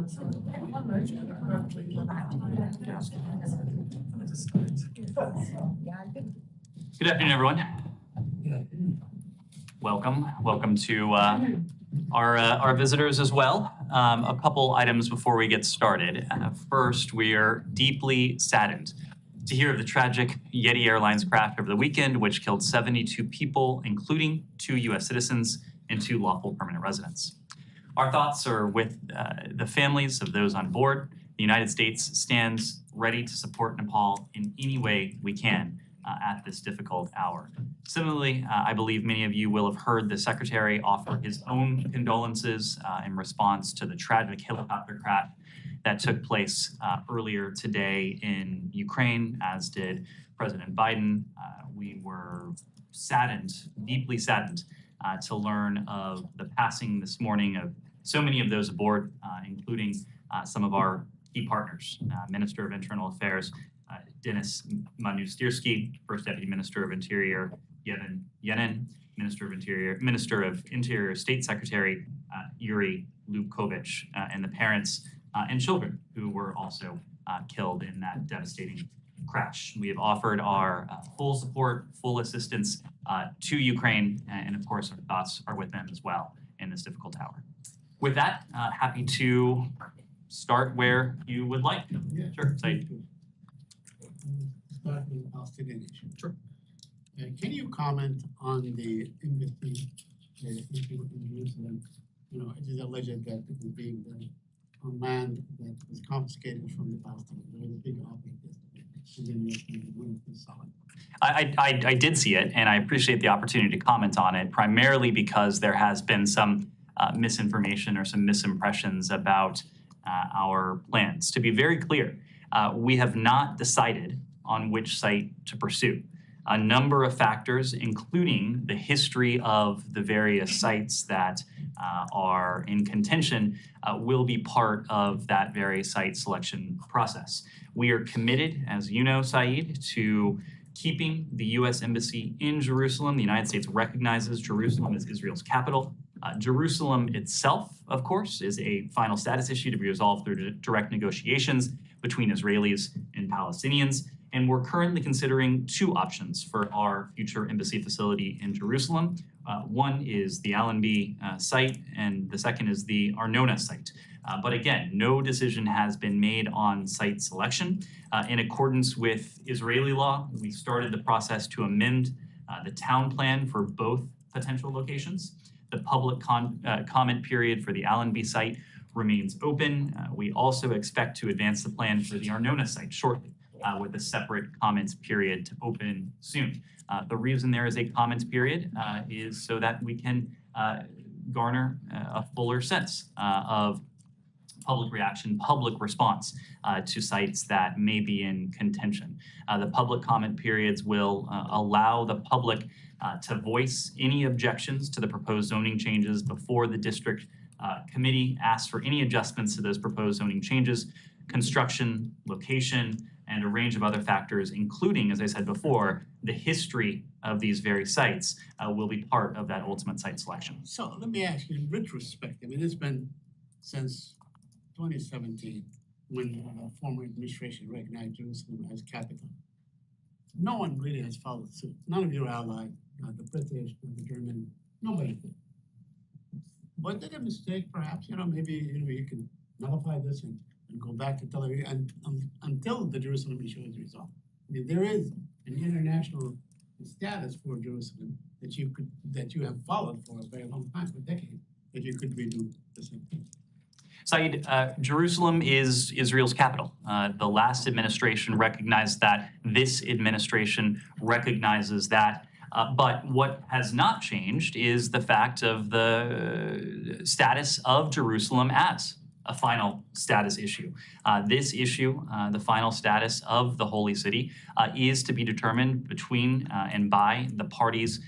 Good afternoon, everyone. Welcome to our visitors as well. A couple items before we get started. First, we are deeply saddened to hear of the tragic Yeti Airlines crash over the weekend, which killed 72 people, including 2 U.S. citizens and 2 lawful permanent residents. Our thoughts are with the families of those on board. The United States stands ready to support Nepal in any way we can at this difficult hour. Similarly, I believe many of you will have heard the Secretary offer his own condolences in response to the tragic helicopter crash that took place earlier today in Ukraine, as did President Biden. We were saddened, deeply saddened, to learn of the passing this morning of so many of those aboard, including some of our key partners, Minister of Internal Affairs, Denis Manustirsky, First Deputy Minister of Interior, Yevhen Yenin, Minister of Interior State Secretary, Yuri Lubkovich, and the parents and children who were also killed in that devastating crash. We have offered our full support, full assistance to Ukraine, and of course our thoughts are with them as well in this difficult hour. With that, happy to start where you would like. Yeah, sure. Said. Start with the Palestinian issue. Sure. Can you comment on the embassy issue in Jerusalem? You know, it is alleged that it is being done on land that was confiscated from the Palestinians. There was a big outbreak yesterday. I did see it, and I appreciate the opportunity to comment on it, primarily because there has been some misinformation or some misimpressions about our plans. To be very clear, we have not decided on which site to pursue. A number of factors, including the history of the various sites that are in contention, will be part of that very site selection process. We are committed, as you know, Saeed, to keeping the U.S. Embassy in Jerusalem. The United States recognizes Jerusalem as Israel's capital. Jerusalem itself, of course, is a final status issue to be resolved through direct negotiations between Israelis and Palestinians. And we're currently considering 2 options for our future embassy facility in Jerusalem. One is the Allenby site, and the second is the Arnona site. But again, no decision has been made on site selection. In accordance with Israeli law, we started the process to amend the town plan for both potential locations. The public comment period for the Allenby site remains open. We also expect to advance the plan for the Arnona site shortly, with a separate comments period to open soon. The reason there is a comments period is so that we can garner a fuller sense of public reaction, public response to sites that may be in contention. The public comment periods will allow the public to voice any objections to the proposed zoning changes before the district committee asks for any adjustments to those proposed zoning changes, construction, location, and a range of other factors, including, as I said before, the history of these very sites will be part of that ultimate site selection. So let me ask you, in retrospect, I mean, it's been since 2017 when the former administration recognized Jerusalem as capital. No one really has followed suit. None of your allies, the British, the German, nobody did. Was it a mistake, perhaps? Maybe you can nullify this and go back to Tel Aviv until the Jerusalem issue is resolved. I mean, there is an international status for Jerusalem that you have followed for a very long time, for decades, that you could redo the same thing. Saeed, Jerusalem is Israel's capital. The last administration recognized that. This administration recognizes that. But what has not changed is the fact of the status of Jerusalem as a final status issue. This issue, the final status of the Holy City, is to be determined between and by the parties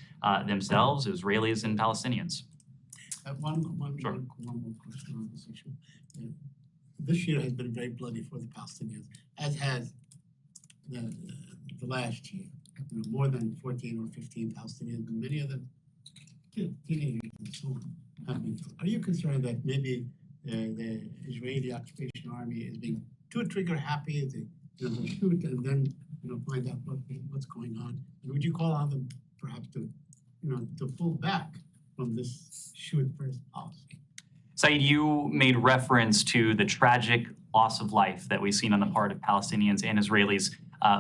themselves, Israelis and Palestinians. One more question on this issue. This year has been very bloody for the Palestinians, as has the last year. More than 14 or 15 Palestinians, and many of them teenagers and so on, have been killed. Are you concerned that maybe the Israeli occupation army is being too trigger happy, they shoot and then, find out what's going on. And would you call on them perhaps to pull back from this shoot first policy? Saeed, you made reference to the tragic loss of life that we've seen on the part of Palestinians and Israelis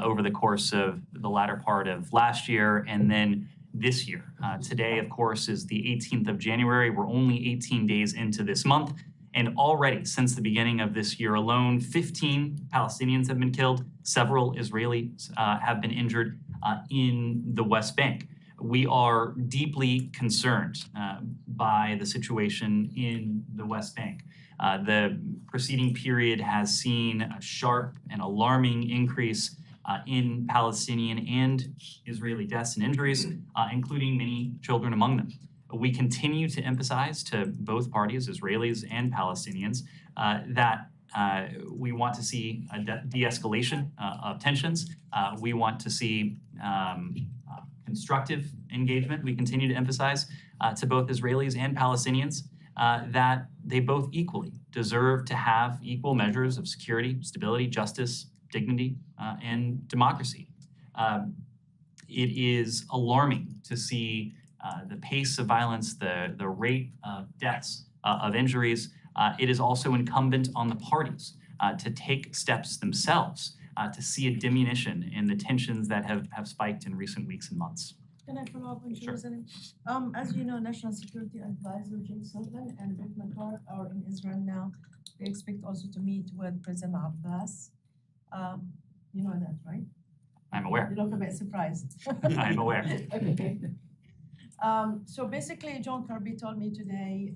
over the course of the latter part of last year and then this year. Today, of course, is the 18th of January. We're only 18 days into this month. And already, since the beginning of this year alone, 15 Palestinians have been killed. Several Israelis have been injured in the West Bank. We are deeply concerned by the situation in the West Bank. The preceding period has seen a sharp and alarming increase in Palestinian and Israeli deaths and injuries, including many children among them. We continue to emphasize to both parties, Israelis and Palestinians, that we want to see a de-escalation of tensions. We want to see constructive engagement. We continue to emphasize to both Israelis and Palestinians that they both equally deserve to have equal measures of security, stability, justice, dignity, and democracy. It is alarming to see the pace of violence, the rate of deaths, of injuries. It is also incumbent on the parties to take steps themselves to see a diminution in the tensions that have spiked in recent weeks and months. Can I follow up on Sure. Jerusalem? As you know, National Security Advisor Jake Sullivan and Rick McCart are in Israel now. They expect also to meet with President Abbas. You know that, right? I'm aware. You look a bit surprised. I'm aware. Okay. So basically, John Kirby told me today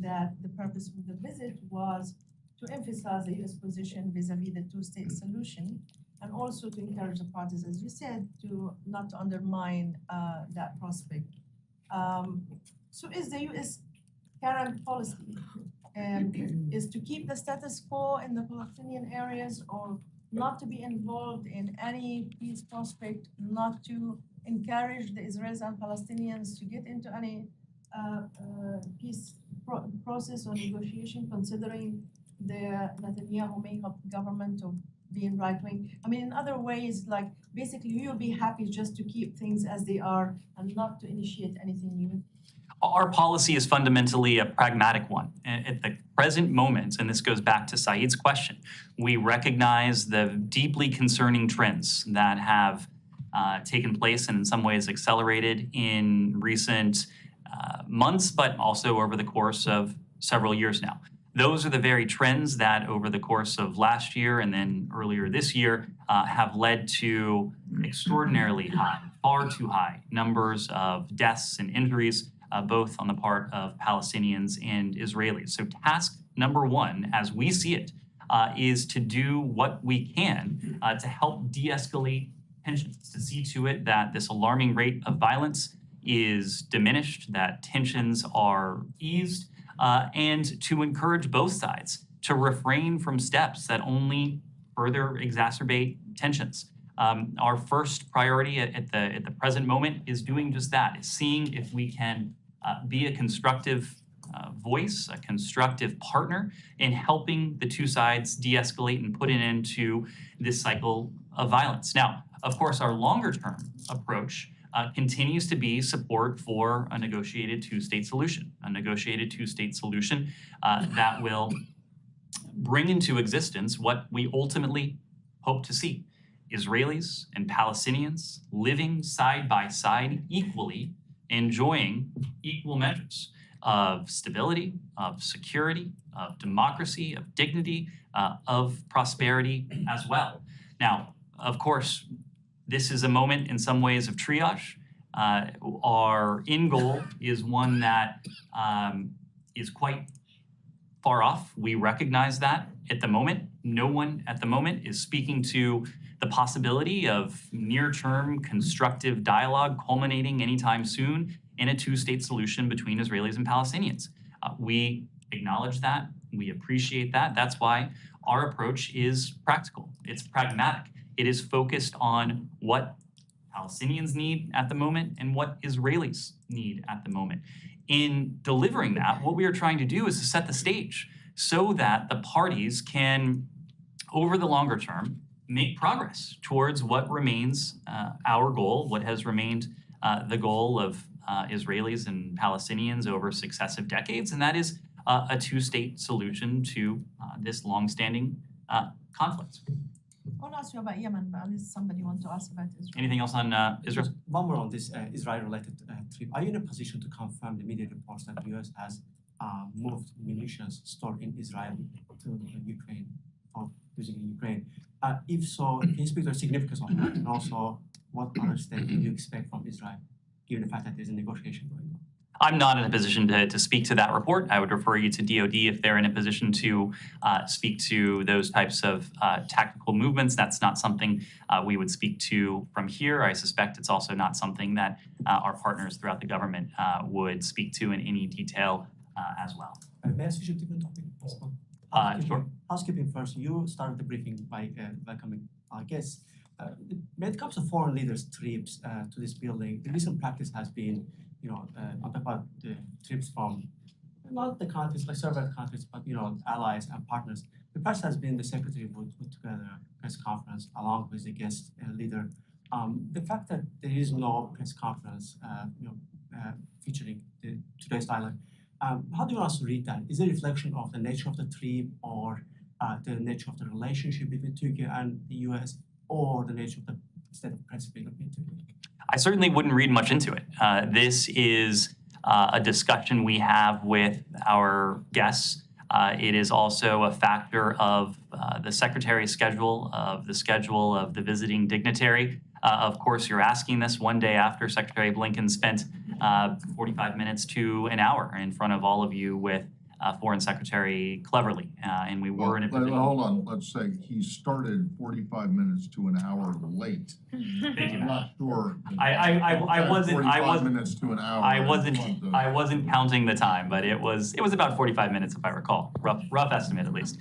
that the purpose of the visit was to emphasize the U.S. position vis-a-vis the two-state solution, and also to encourage the parties, as you said, to not to undermine that prospect. So is the U.S. current policy is to keep the status quo in the Palestinian areas, or not to be involved in any peace prospect, not to encourage the Israelis and Palestinians to get into any peace process or negotiation, considering the Netanyahu makeup government of being right-wing? I mean, in other ways, like basically you'll be happy just to keep things as they are and not to initiate anything new? Our policy is fundamentally a pragmatic one. At the present moment, and this goes back to Saeed's question, we recognize the deeply concerning trends that have taken place and in some ways accelerated in recent months, but also over the course of several years now. Those are the very trends that over the course of last year and then earlier this year have led to extraordinarily high, far too high numbers of deaths and injuries, both on the part of Palestinians and Israelis. So task number one, as we see it, is to do what we can to help de-escalate tensions, to see to it that this alarming rate of violence is diminished, that tensions are eased, and to encourage both sides to refrain from steps that only further exacerbate tensions. Our first priority at the present moment is doing just that, is seeing if we can be a constructive voice, a constructive partner in helping the two sides de-escalate and put an end to this cycle of violence. Now, of course, our longer-term approach continues to be support for a negotiated two-state solution, that will bring into existence what we ultimately hope to see: Israelis and Palestinians living side by side equally, enjoying equal measures of stability, of security, of democracy, of dignity, of prosperity as well. Now, of course, this is a moment in some ways of triage. Our end goal is one that is quite far off. We recognize that at the moment. No one at the moment is speaking to the possibility of near-term constructive dialogue culminating anytime soon in a two-state solution between Israelis and Palestinians. We acknowledge that. We appreciate that. That's why our approach is practical. It's pragmatic. It is focused on what Palestinians need at the moment and what Israelis need at the moment. In delivering that, what we are trying to do is to set the stage so that the parties can, over the longer term, make progress towards what remains our goal, what has remained the goal of Israelis and Palestinians over successive decades, and that is a two-state solution to this longstanding conflict. I want to ask you about Yemen, but unless somebody wants to ask about Israel. Anything else on Israel? Just one more on this Israel-related trip. Are you in a position to confirm the media reports that the U.S. has moved munitions stored in Israel to Ukraine or using in Ukraine? If so, can you speak to the significance of that, and also what other steps do you expect from Israel, given the fact that there's a negotiation going on? I'm not in a position to speak to that report. I would refer you to DoD if they're in a position to speak to those types of tactical movements. That's not something we would speak to from here. I suspect it's also not something that our partners throughout the government would speak to in any detail as well. May I switch to a different topic, if possible? Sure. Housekeeping first. You started the briefing by welcoming our guests. When it comes to foreign leaders' trips to this building, the recent practice has been, I'm talking about the trips from not the countries, like several countries, but allies and partners. The practice has been the secretary would put together a press conference along with the guest leader. The fact that there is no press conference, featuring today's dialogue, how do you also read that? Is it a reflection of the nature of the trip, or the nature of the relationship between Turkey and the U.S., or the nature of the state of principle between Turkey? I certainly wouldn't read much into it. This is a discussion we have with our guests. It is also a factor of the secretary's schedule, of the schedule of the visiting dignitary. Of course, you're asking this one day after Secretary Blinken spent 45 minutes to an hour in front of all of you with Foreign Secretary Cleverly, and we were in a position. Hold on, let's say he started 45 minutes to an hour late. Thank you. I'm not sure. I wasn't. 45 minutes to an hour. I wasn't counting the time, but it was about 45 minutes if I recall. Rough estimate at least.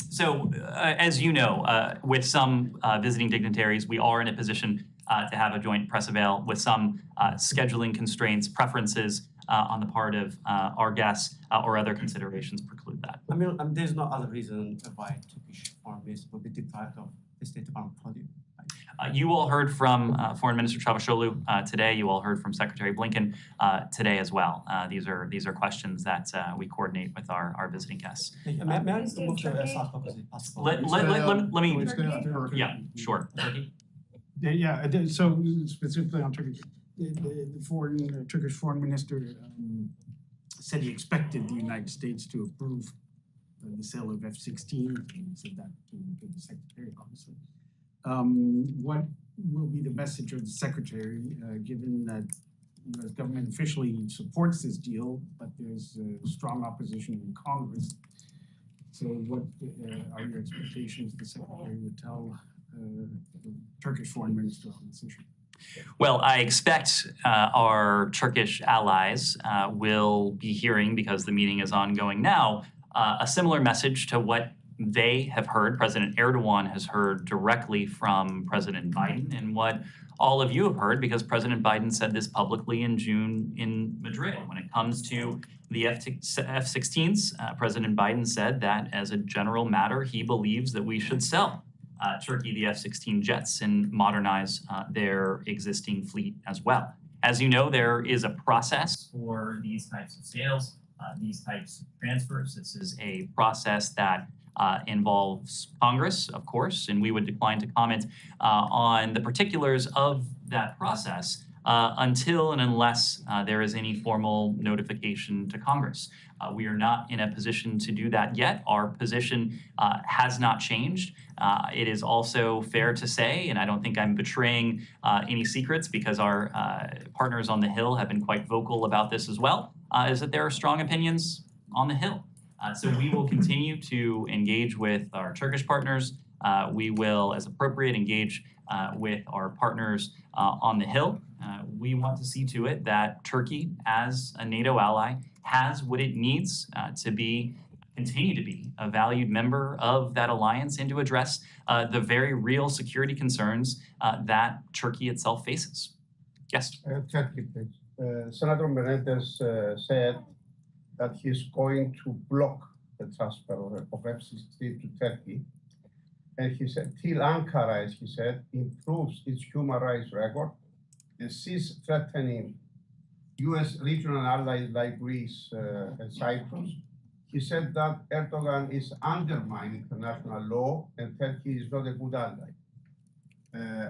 So as you know, with some visiting dignitaries, we are in a position to have a joint press avail with some scheduling constraints, preferences on the part of our guests or other considerations preclude that. I mean, there's no other reason why Turkish foreign minister would be deprived of the State Department podium. You all heard from Foreign Minister Çavuşoğlu today. You all heard from Secretary Blinken today as well. These are questions that we coordinate with our visiting guests. May I move to South Caucasus, if possible? Let me. Yeah, sure. So specifically on Turkey, the Turkish foreign minister said he expected the United States to approve the sale of F-16. He said that to the secretary, obviously. What will be the message of the secretary, given that the U.S. government officially supports this deal, but there's strong opposition in Congress? So what are your expectations the secretary would tell the Turkish foreign minister on this issue? Well, I expect our Turkish allies will be hearing, because the meeting is ongoing now, a similar message to what they have heard, President Erdogan has heard directly from President Biden, and what all of you have heard, because President Biden said this publicly in June in Madrid. When it comes to the F-16s, President Biden said that as a general matter, he believes that we should sell Turkey the F-16 jets and modernize their existing fleet as well. As you know, there is a process for these types of sales, these types of transfers. This is a process that involves Congress, of course, and we would decline to comment on the particulars of that process until and unless there is any formal notification to Congress. We are not in a position to do that yet. Our position has not changed. It is also fair to say, and I don't think I'm betraying any secrets because our partners on the Hill have been quite vocal about this as well, is that there are strong opinions on the Hill. So we will continue to engage with our Turkish partners. We will, as appropriate, engage with our partners on the Hill. We want to see to it that Turkey, as a NATO ally, has what it needs to continue to be a valued member of that alliance and to address the very real security concerns that Turkey itself faces. Yes? Senator Menendez said that he's going to block the transfer of F-16 to Turkey. And he said, till Ankara, as he said, improves its human rights record and ceases threatening US regional allies like Greece and Cyprus. He said that Erdogan is undermining international law and Turkey is not a good ally.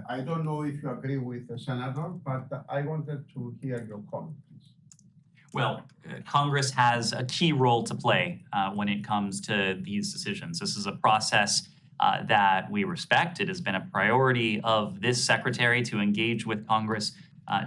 I don't know if you agree with the senator, but I wanted to hear your comment, please. Well, Congress has a key role to play when it comes to these decisions. This is a process that we respect. It has been a priority of this secretary to engage with Congress,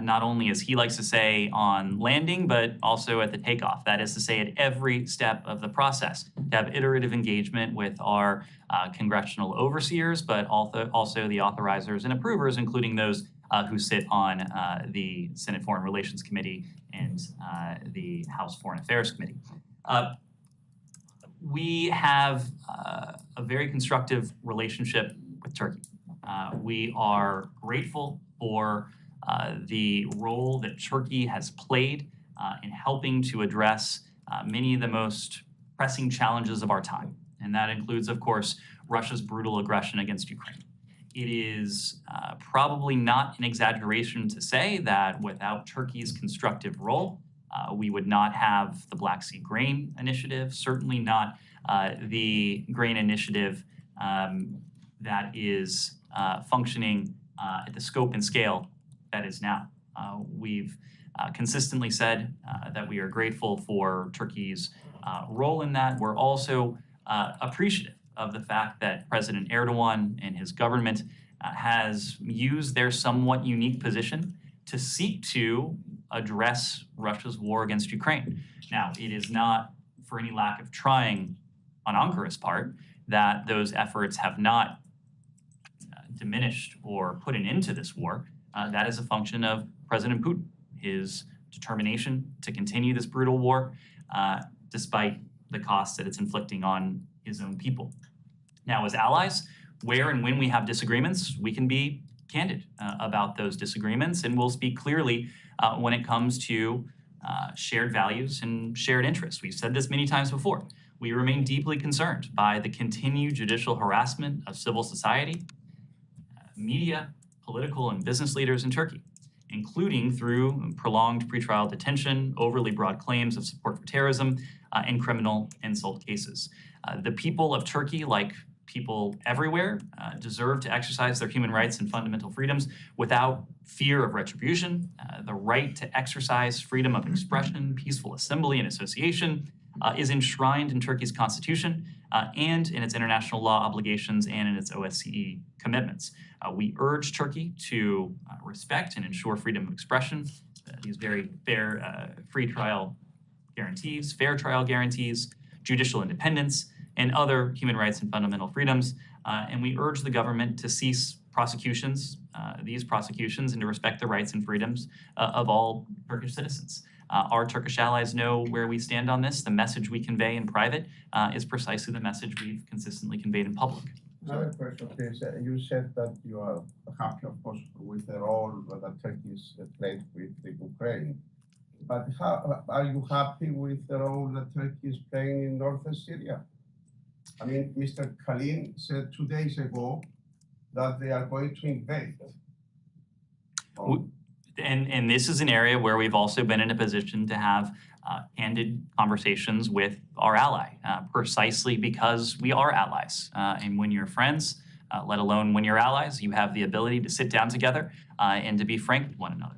not only, as he likes to say, on landing, but also at the takeoff. That is to say, at every step of the process, to have iterative engagement with our congressional overseers, but also the authorizers and approvers, including those who sit on the Senate Foreign Relations Committee and the House Foreign Affairs Committee. We have a very constructive relationship with Turkey. We are grateful for the role that Turkey has played in helping to address many of the most pressing challenges of our time. And that includes, of course, Russia's brutal aggression against Ukraine. It is probably not an exaggeration to say that without Turkey's constructive role, we would not have the Black Sea Grain Initiative, certainly not the grain initiative that is functioning at the scope and scale that is now. We've consistently said that we are grateful for Turkey's role in that. We're also appreciative of the fact that President Erdogan and his government has used their somewhat unique position to seek to address Russia's war against Ukraine. Now, it is not for any lack of trying on Ankara's part that those efforts have not diminished or put an end to this war. That is a function of President Putin, his determination to continue this brutal war despite the cost that it's inflicting on his own people. Now, as allies, where and when we have disagreements, we can be candid about those disagreements, and we'll speak clearly when it comes to shared values and shared interests. We've said this many times before. We remain deeply concerned by the continued judicial harassment of civil society, media, political and business leaders in Turkey, including through prolonged pretrial detention, overly broad claims of support for terrorism, and criminal insult cases. The people of Turkey, like people everywhere, deserve to exercise their human rights and fundamental freedoms without fear of retribution. The right to exercise freedom of expression, peaceful assembly, and association is enshrined in Turkey's constitution and in its international law obligations and in its OSCE commitments. We urge Turkey to respect and ensure freedom of expression, these very fair free trial guarantees, fair trial guarantees, judicial independence, and other human rights and fundamental freedoms. And we urge the government to cease prosecutions, these prosecutions, and to respect the rights and freedoms of all Turkish citizens. Our Turkish allies know where we stand on this. The message we convey in private is precisely the message we've consistently conveyed in public. Another question, please. You said that you are happy, of course, with the role that Turkey is played with the Ukraine. But how, are you happy with the role that Turkey is playing in northern Syria? I mean, Mr. Kalin said 2 days ago that they are going to invade. And this is an area where we've also been in a position to have candid conversations with our ally, precisely because we are allies. And when you're friends, let alone when you're allies, you have the ability to sit down together and to be frank with one another.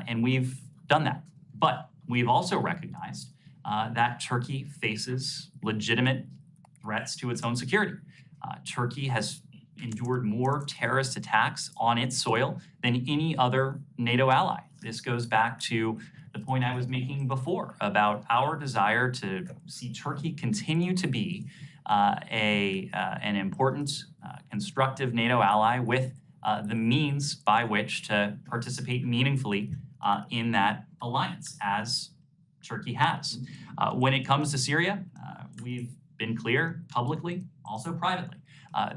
And we've done that. But we've also recognized that Turkey faces legitimate threats to its own security. Turkey has endured more terrorist attacks on its soil than any other NATO ally. This goes back to the point I was making before about our desire to see Turkey continue to be an important, constructive NATO ally with the means by which to participate meaningfully in that alliance, as Turkey has. When it comes to Syria, we've been clear publicly, also privately,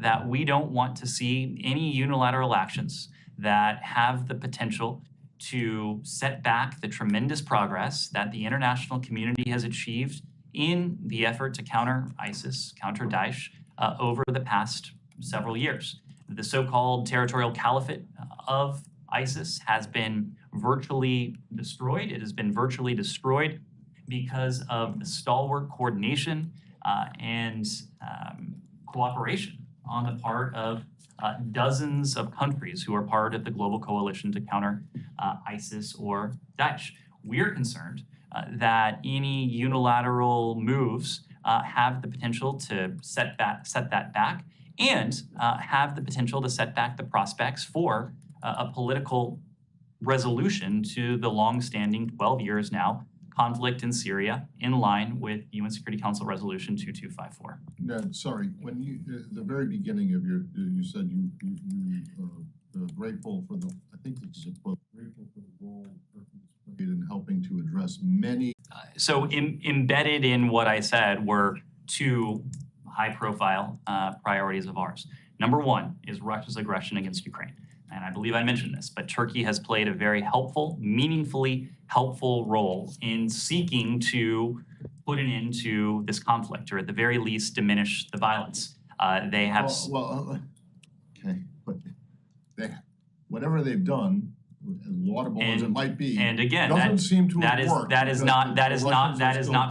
that we don't want to see any unilateral actions that have the potential to set back the tremendous progress that the international community has achieved in the effort to counter ISIS, counter Daesh, over the past several years. The so-called territorial caliphate of ISIS has been virtually destroyed. It has been virtually destroyed because of the stalwart coordination and cooperation on the part of dozens of countries who are part of the global coalition to counter ISIS or Daesh. We're concerned that any unilateral moves have the potential to set that back and have the potential to set back the prospects for a political resolution to the long-standing 12 years now conflict in Syria in line with UN Security Council Resolution 2254. Ned, sorry, when you, the very beginning of your, you said you are grateful for the, I think this is a quote, grateful for the role Turkey has played in helping to address many. So embedded in what I said were two high-profile priorities of ours. Number one is Russia's aggression against Ukraine. And I believe I mentioned this, but Turkey has played a very helpful, meaningfully helpful role in seeking to put an end to this conflict, or at the very least, diminish the violence. They have. Okay, but whatever they've done, as laudable as it might be, and again, doesn't seem to have worked. That is not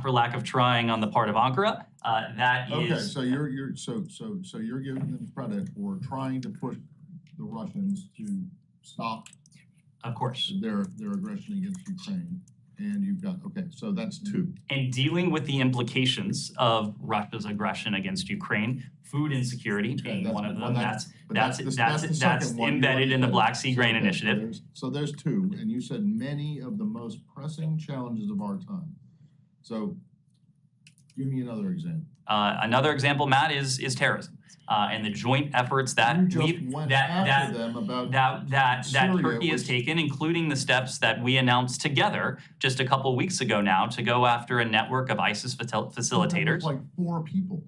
for lack of trying on the part of Ankara. Okay, so you're giving them credit for trying to push the Russians to stop, of course, their aggression against Ukraine, and you've got, okay, so that's two. And dealing with the implications of Russia's aggression against Ukraine, food insecurity being one of them. That's embedded in the Black Sea Grain Initiative. So there's two, and you said many of the most pressing challenges of our time. So give me another example. Another example, Matt, is terrorism. And the joint efforts that Turkey has taken, including the steps that we announced together just a couple weeks ago now to go after a network of ISIS facilitators. Like 4 people.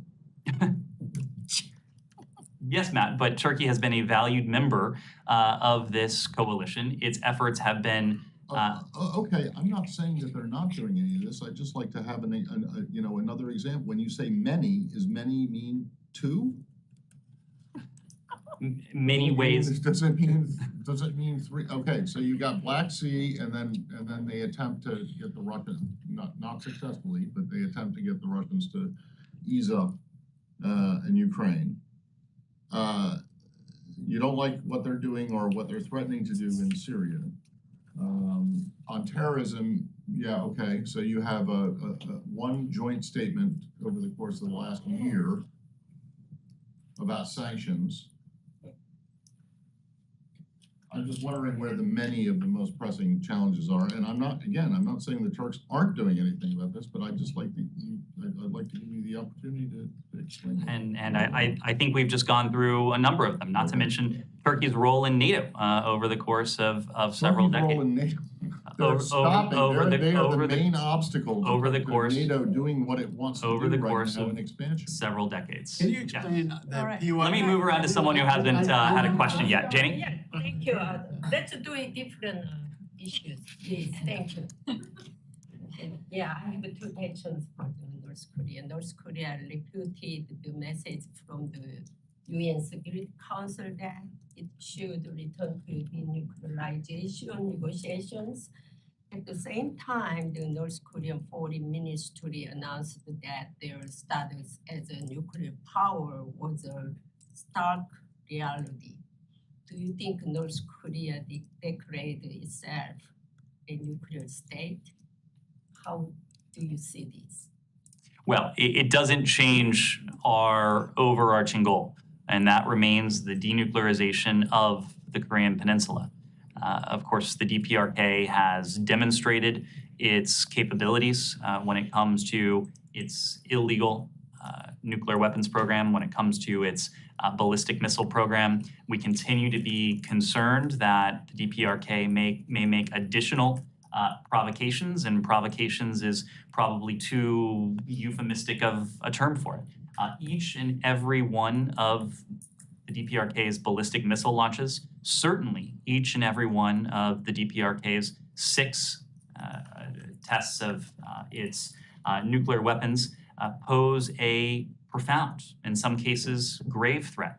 Yes, Matt, but Turkey has been a valued member of this coalition. Its efforts have been. Okay, I'm not saying that they're not doing any of this. I'd just like to have another example. When you say many, does many mean 2? Many ways. Does it mean 3? Okay, so you got Black Sea, and then they attempt to get the Russians, not successfully, but they attempt to get the Russians to ease up in Ukraine. You don't like what they're doing or what they're threatening to do in Syria. On terrorism, yeah, okay, so you have one joint statement over the course of the last year about sanctions. I'm just wondering where the many of the most pressing challenges are, and I'm not saying the Turks aren't doing anything about this, but I'd like to give you the opportunity to explain that. And I think we've just gone through a number of them, not to mention Turkey's role in NATO over the course of several decades. Role in NATO. They're the main obstacle over the course NATO doing what it wants to do right now in expansion. Several decades. Can you explain Right. Let me move around to someone who hasn't had a question yet. Janie? Yeah, thank you. Let's do different issues, please. Thank you. Yeah, I have 2 questions for North Korea. North Korea refuted the message from the UN Security Council that it should return to denuclearization negotiations. At the same time, the North Korean Foreign Ministry announced that their status as a nuclear power was a stark reality. Do you think North Korea declared itself a nuclear state? How do you see this? Well, it doesn't change our overarching goal, and that remains the denuclearization of the Korean Peninsula. Of course, the DPRK has demonstrated its capabilities when it comes to its illegal nuclear weapons program, when it comes to its ballistic missile program. We continue to be concerned that the DPRK may make additional provocations, and provocations is probably too euphemistic of a term for it. Each and every one of the DPRK's ballistic missile launches, certainly each and every one of the DPRK's 6 tests of its nuclear weapons pose a profound, in some cases, grave threat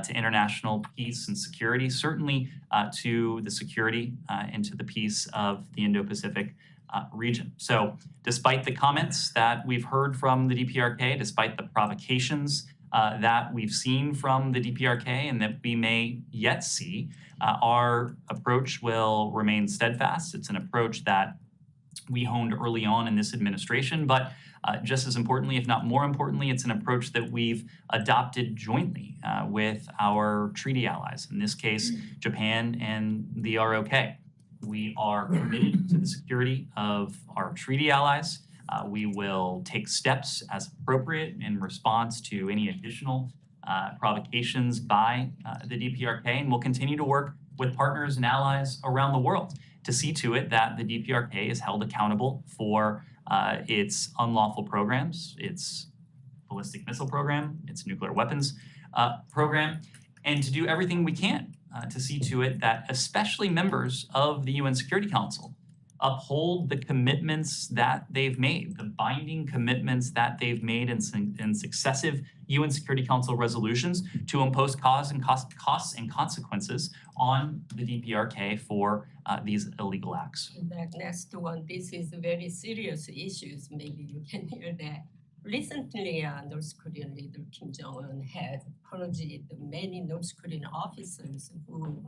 to international peace and security, certainly to the security and to the peace of the Indo-Pacific region. So despite the comments that we've heard from the DPRK, despite the provocations that we've seen from the DPRK and that we may yet see, our approach will remain steadfast. It's an approach that we honed early on in this administration, but just as importantly, if not more importantly, it's an approach that we've adopted jointly with our treaty allies, in this case, Japan and the ROK. We are committed to the security of our treaty allies. We will take steps as appropriate in response to any additional provocations by the DPRK, and we'll continue to work with partners and allies around the world to see to it that the DPRK is held accountable for its unlawful programs, its ballistic missile program, its nuclear weapons program, and to do everything we can to see to it that especially members of the UN Security Council uphold the commitments that they've made, the binding commitments that they've made in successive UN Security Council resolutions to impose costs and consequences on the DPRK for these illegal acts. The next one, this is very serious issues. Maybe you can hear that. Recently, North Korean leader Kim Jong-un has purged many North Korean officers who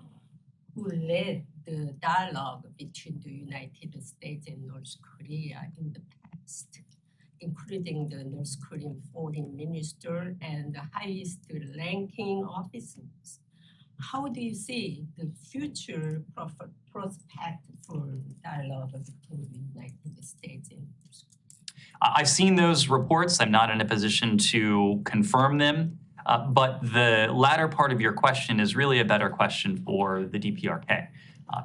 led the dialogue between the United States and North Korea in the past, including the North Korean foreign minister and the highest ranking officers. How do you see the future prospect for dialogue between the United States and North Korea? I've seen those reports. I'm not in a position to confirm them. But the latter part of your question is really a better question for the DPRK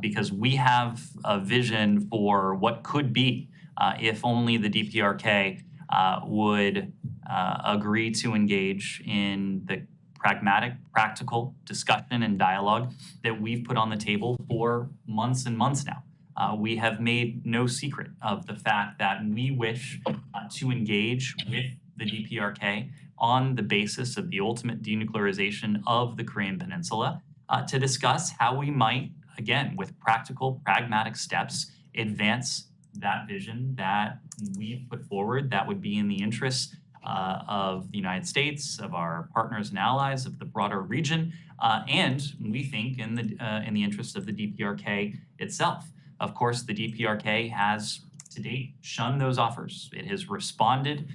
because we have a vision for what could be if only the DPRK would agree to engage in the pragmatic, practical discussion and dialogue that we've put on the table for months and months now. We have made no secret of the fact that we wish to engage with the DPRK on the basis of the ultimate denuclearization of the Korean Peninsula to discuss how we might, again, with practical, pragmatic steps, advance that vision that we've put forward that would be in the interests of the United States, of our partners and allies, of the broader region, and we think in the interest of the DPRK itself. Of course, the DPRK has to date shunned those offers. It has responded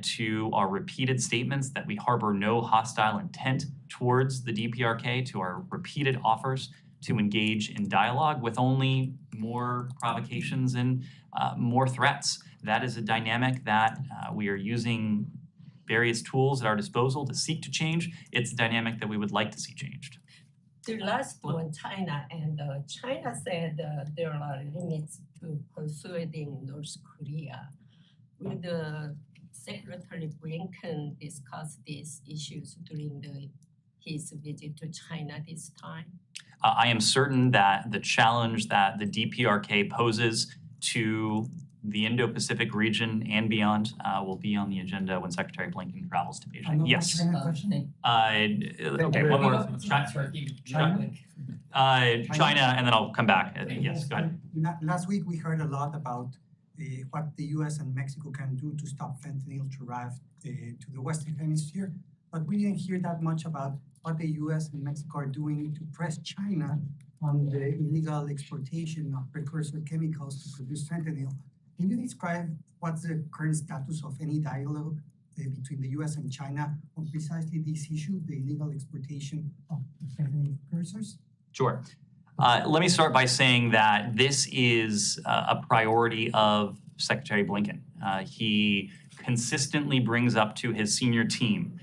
to our repeated statements that we harbor no hostile intent towards the DPRK, to our repeated offers to engage in dialogue with only more provocations and more threats. That is a dynamic that we are using various tools at our disposal to seek to change. It's a dynamic that we would like to see changed. The last one, China, and China said there are limits to persuading North Korea. Will the Secretary Blinken discuss these issues during his visit to China this time? I am certain that the challenge that the DPRK poses to the Indo-Pacific region and beyond will be on the agenda when Secretary Blinken travels to Beijing. Yes. Okay, one more. China, and then I'll come back. Yes, go ahead. Last week, we heard a lot about what the US and Mexico can do to stop fentanyl to arrive to the Western Hemisphere, but we didn't hear that much about what the US and Mexico are doing to press China on the illegal exportation of precursor chemicals to produce fentanyl. Can you describe what's the current status of any dialogue between the US and China on precisely this issue, the illegal exportation of fentanyl precursors? Sure. Let me start by saying that this is a priority of Secretary Blinken. He consistently brings up to his senior team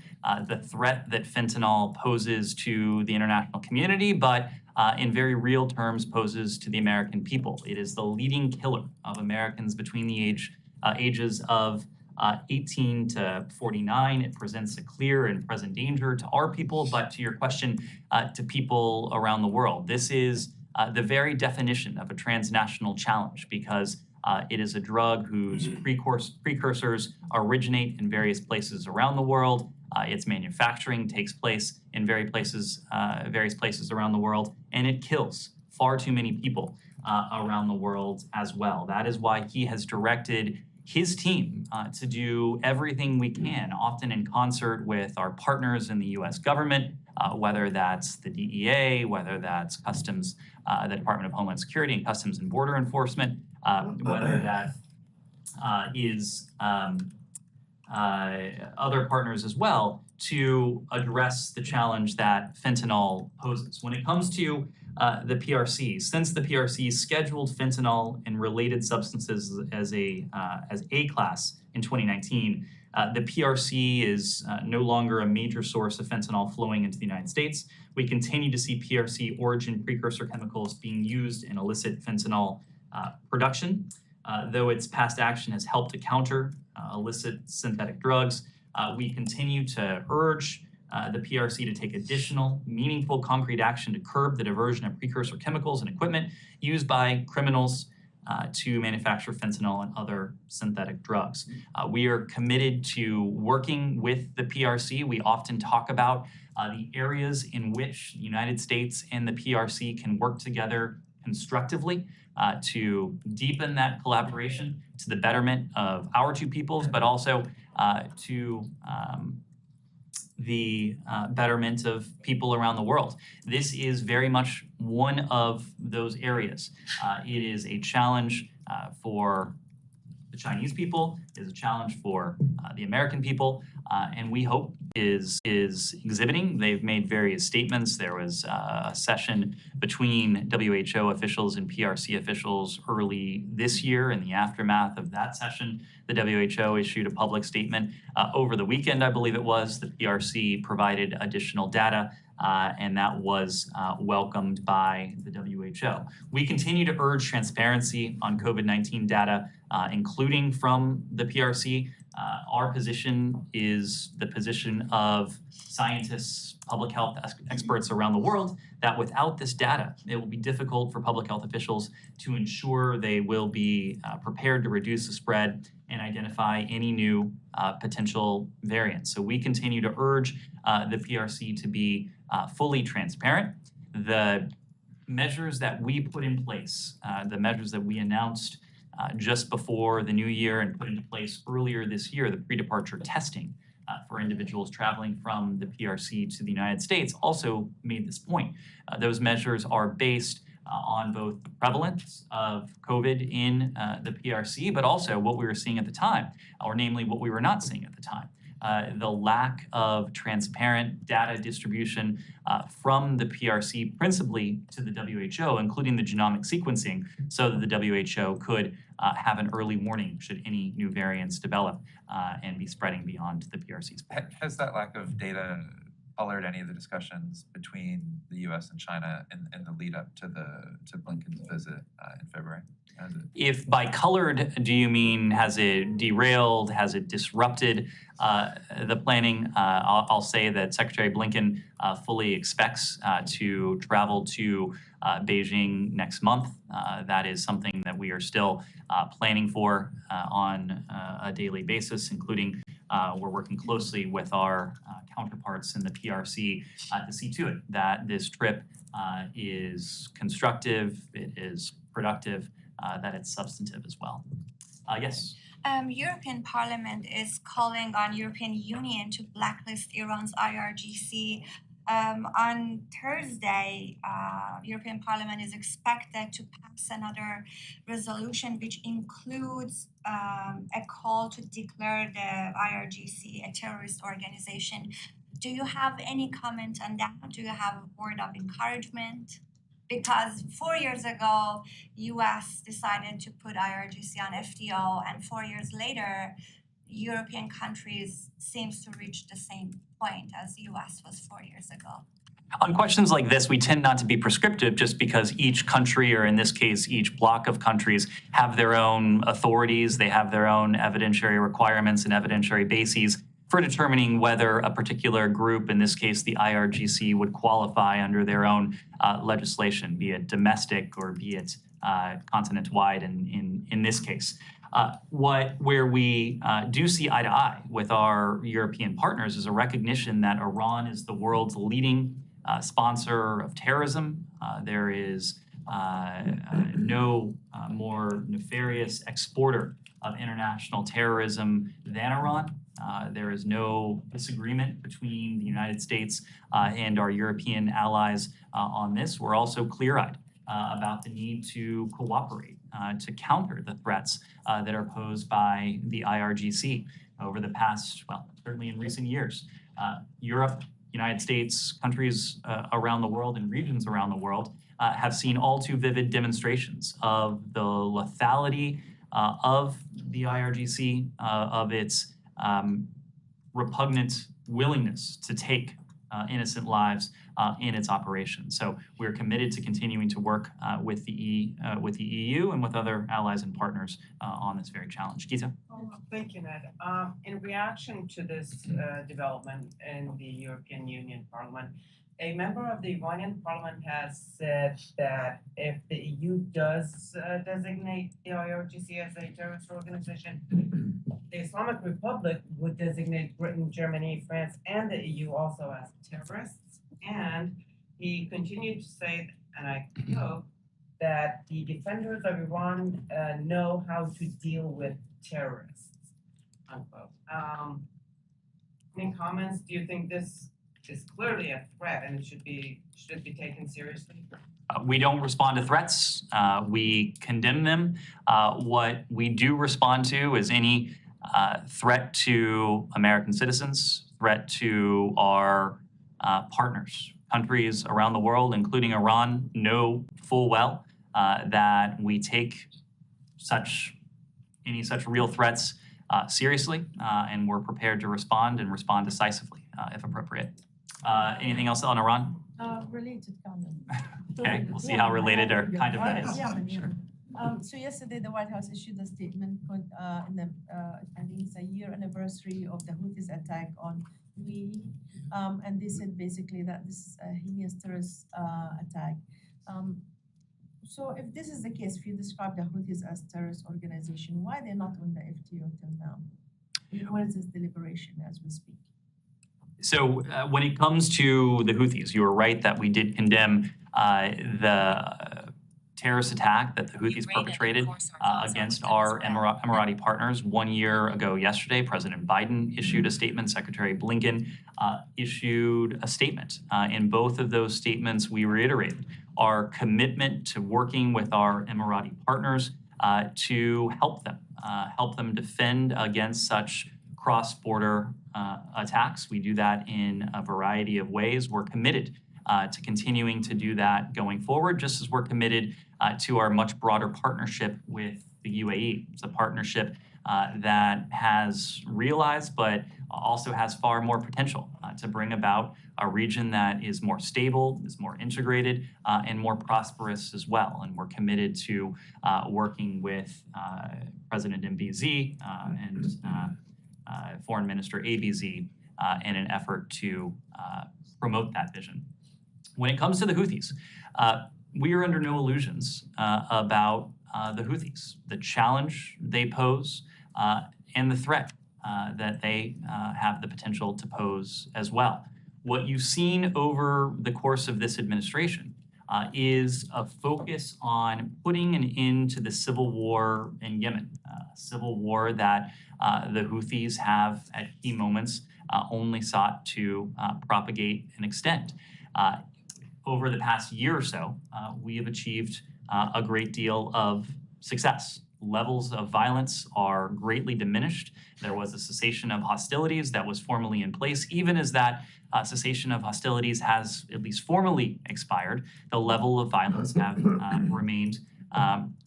the threat that fentanyl poses to the international community, but in very real terms poses to the American people. It is the leading killer of Americans between the ages of 18 to 49. It presents a clear and present danger to our people, but to your question, to people around the world. This is the very definition of a transnational challenge because It is a drug whose precursors originate in various places around the world. Its manufacturing takes place in various places around the world, and it kills far too many people around the world as well. That is why he has directed his team to do everything we can, often in concert with our partners in the U.S. government, whether that's the DEA, whether that's Customs, the Department of Homeland Security and Customs and Border Enforcement, whether that is other partners as well, to address the challenge that fentanyl poses. When it comes to the PRC, since the PRC scheduled fentanyl and related substances as A class in 2019, the PRC is no longer a major source of fentanyl flowing into the United States. We continue to see PRC origin precursor chemicals being used in illicit fentanyl production. Though its past action has helped to counter illicit synthetic drugs, we continue to urge the PRC to take additional meaningful concrete action to curb the diversion of precursor chemicals and equipment used by criminals to manufacture fentanyl and other synthetic drugs. We are committed to working with the PRC. We often talk about the areas in which the United States and the PRC can work together constructively to deepen that collaboration to the betterment of our two peoples, but also to the betterment of people around the world. This is very much one of those areas. It is a challenge for the Chinese people, it is a challenge for the American people, and we hope is exhibiting. They've made various statements. There was a session between WHO officials and PRC officials early this year. In the aftermath of that session, the WHO issued a public statement. Over the weekend, I believe it was, the PRC provided additional data, and that was welcomed by the WHO. We continue to urge transparency on COVID-19 data, including from the PRC. Our position is the position of scientists, public health experts around the world, that without this data, it will be difficult for public health officials to ensure they will be prepared to reduce the spread and identify any new potential variants. So we continue to urge the PRC to be fully transparent. The measures that we put in place, the measures that we announced just before the new year and put into place earlier this year, the pre-departure testing for individuals traveling from the PRC to the United States, also made this point. Those measures are based on both the prevalence of COVID in the PRC, but also what we were seeing at the time, or namely what we were not seeing at the time. The lack of transparent data distribution from the PRC, principally to the WHO, including the genomic sequencing, so that the WHO could have an early warning should any new variants develop and be spreading beyond the PRC's. Has that lack of data colored any of the discussions between the U.S. and China in the lead up to Blinken's visit in February? If by colored, do you mean has it derailed, has it disrupted the planning? I'll say that Secretary Blinken fully expects to travel to Beijing next month. That is something that we are still planning for on a daily basis, including we're working closely with our counterparts in the PRC to see to it that this trip is constructive, it is productive, that it's substantive as well. Yes. European Parliament is calling on European Union to blacklist Iran's IRGC. On Thursday, European Parliament is expected to pass another resolution which includes a call to declare the IRGC a terrorist organization. Do you have any comment on that? Do you have a word of encouragement? Because 4 years ago, US decided to put IRGC on FDO, and 4 years later, European countries seems to reach the same point as US was 4 years ago. On questions like this, we tend not to be prescriptive just because each country, or in this case, each block of countries, have their own authorities, they have their own evidentiary requirements and evidentiary bases for determining whether a particular group, in this case the IRGC, would qualify under their own legislation, be it domestic or be it continent-wide in this case. Where we do see eye to eye with our European partners is a recognition that Iran is the world's leading sponsor of terrorism. There is no more nefarious exporter of international terrorism than Iran. There is no disagreement between the United States and our European allies on this. We're also clear-eyed about the need to cooperate to counter the threats that are posed by the IRGC over the past, well, certainly in recent years. Europe, United States, countries around the world and regions around the world have seen all too vivid demonstrations of the lethality of the IRGC, of its repugnant willingness to take innocent lives in its operations. So we're committed to continuing to work with the EU and with other allies and partners on this very challenge. Gita? Thank you, Ned. In reaction to this development in the European Union Parliament, a member of the Iranian Parliament has said that if the EU does designate the IRGC as a terrorist organization, the Islamic Republic would designate Britain, Germany, France, and the EU also as terrorists. And he continued to say, and I quote, that the defenders of Iran know how to deal with terrorists, unquote. Any comments? Do you think this is clearly a threat and it should be taken seriously? We don't respond to threats. We condemn them. What we do respond to is any threat to American citizens, threat to our partners. Countries around the world, including Iran, know full well that we take any such real threats seriously, and we're prepared to respond and respond decisively if appropriate. Anything else on Iran? Related comment. Okay, we'll see how related or kind of that is. So yesterday, the White House issued a statement I think it's a year anniversary of the Houthis attack on UAE, and they said basically that this is a heinous terrorist attack. So if this is the case, if you describe the Houthis as terrorist organization, why they're not on the FTO till now? Where is this deliberation as we speak? So when it comes to the Houthis, you are right that we did condemn the terrorist attack that the Houthis perpetrated against our Emirati partners 1 year ago yesterday. President Biden issued a statement. Secretary Blinken issued a statement. In both of those statements, we reiterated our commitment to working with our Emirati partners to help them defend against such cross-border attacks. We do that in a variety of ways. We're committed to continuing to do that going forward, just as we're committed to our much broader partnership with the UAE. It's a partnership that has realized, but also has far more potential to bring about a region that is more stable, is more integrated, and more prosperous as well. And we're committed to working with President MBZ and Foreign Minister ABZ in an effort to promote that vision. When it comes to the Houthis, we are under no illusions about the Houthis, the challenge they pose, and the threat that they have the potential to pose as well. What you've seen over the course of this administration is a focus on putting an end to the civil war in Yemen, a civil war that the Houthis have at key moments only sought to propagate and extend. Over the past year or so, we have achieved a great deal of success. Levels of violence are greatly diminished. There was a cessation of hostilities that was formally in place. Even as that cessation of hostilities has at least formally expired, the level of violence have remained